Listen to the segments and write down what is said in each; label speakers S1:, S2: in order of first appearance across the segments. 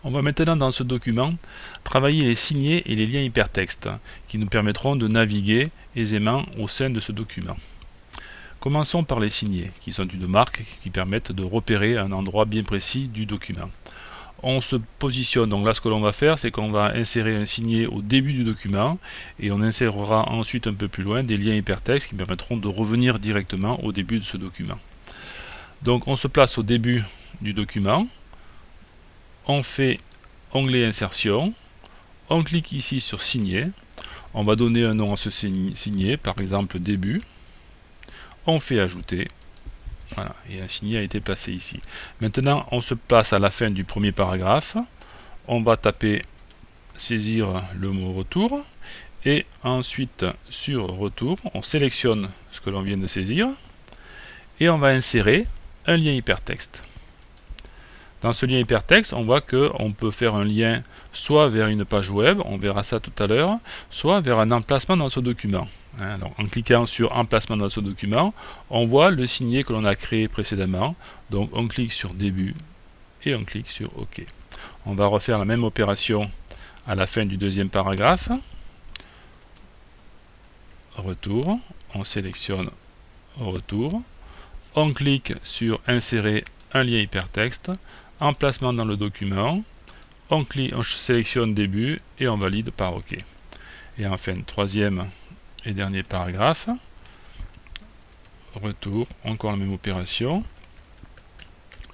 S1: On va maintenant dans ce document travailler les signés et les liens hypertextes qui nous permettront de naviguer aisément au sein de ce document. Commençons par les signés, qui sont une marque qui permettent de repérer un endroit bien précis du document. On se positionne, donc là ce que l'on va faire, c'est qu'on va insérer un signé au début du document et on insérera ensuite un peu plus loin des liens hypertextes qui permettront de revenir directement au début de ce document. Donc on se place au début du document, on fait onglet insertion, on clique ici sur signer, on va donner un nom à ce signé, par exemple début, on fait ajouter, voilà, et un signé a été placé ici. Maintenant on se place à la fin du premier paragraphe, on va taper saisir le mot retour, et ensuite sur retour, on sélectionne ce que l'on vient de saisir, et on va insérer un lien hypertexte. Dans ce lien hypertexte, on voit qu'on peut faire un lien soit vers une page web, on verra ça tout à l'heure, soit vers un emplacement dans ce document. Alors, en cliquant sur emplacement dans ce document, on voit le signet que l'on a créé précédemment. Donc on clique sur début et on clique sur OK. On va refaire la même opération à la fin du deuxième paragraphe. Retour, on sélectionne retour, on clique sur insérer un lien hypertexte, emplacement dans le document, on sélectionne début et on valide par OK. Et enfin, troisième et dernier paragraphe, retour, encore la même opération,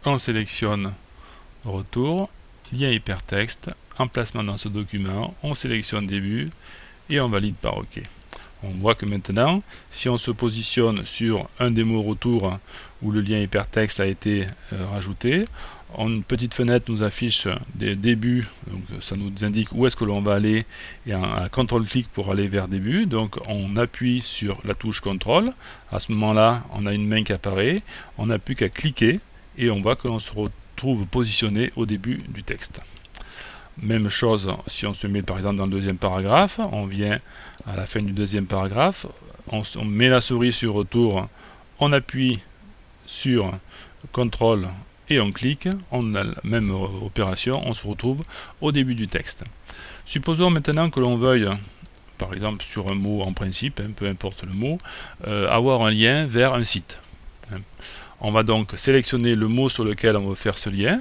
S1: on sélectionne retour, lien hypertexte, emplacement dans ce document, on sélectionne début et on valide par OK. On voit que maintenant, si on se positionne sur un des mots retour où le lien hypertexte a été rajouté, une petite fenêtre nous affiche des débuts, donc ça nous indique où est-ce que l'on va aller, et un CTRL-clic pour aller vers début. Donc on appuie sur la touche CTRL, à ce moment-là on a une main qui apparaît, on n'a plus qu'à cliquer et on voit que l'on se retrouve positionné au début du texte. Même chose si on se met par exemple dans le deuxième paragraphe, on vient à la fin du deuxième paragraphe, on met la souris sur retour, on appuie sur CTRL et on clique, on a la même opération, on se retrouve au début du texte. Supposons maintenant que l'on veuille, par exemple sur un mot en principe, peu importe le mot, avoir un lien vers un site. On va donc sélectionner le mot sur lequel on veut faire ce lien.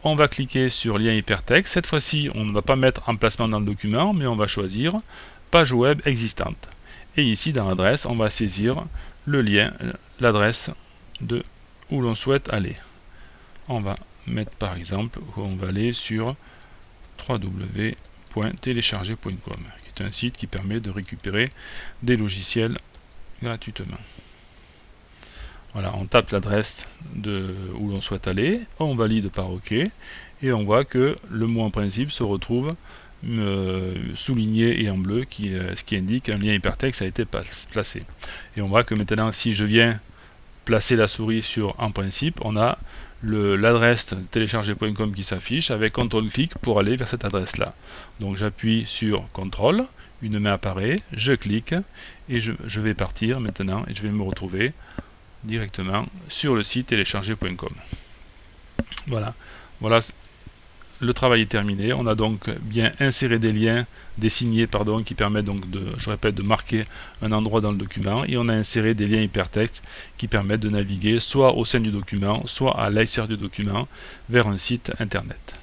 S1: On va cliquer sur lien hypertexte. Cette fois-ci, on ne va pas mettre emplacement dans le document, mais on va choisir page web existante. Et ici, dans l'adresse, on va saisir le lien, l'adresse de où l'on souhaite aller. On va mettre par exemple qu'on va aller sur www.telecharger.com, qui est un site qui permet de récupérer des logiciels gratuitement. Voilà, on tape l'adresse où l'on souhaite aller, on valide par OK, et on voit que le mot en principe se retrouve souligné et en bleu, ce qui indique un lien hypertexte a été placé. Et on voit que maintenant, si je viens placer la souris sur en principe, on a l'adresse télécharger.com qui s'affiche avec CTRL-clic pour aller vers cette adresse-là. Donc j'appuie sur CTRL, une main apparaît, je clique, et je vais partir maintenant, et je vais me retrouver directement sur le site télécharger.com. Voilà, le travail est terminé. On a donc bien inséré des liens, des signés qui permettent donc de marquer un endroit dans le document, et on a inséré des liens hypertextes qui permettent de naviguer soit au sein du document, soit à l'extérieur du document vers un site internet.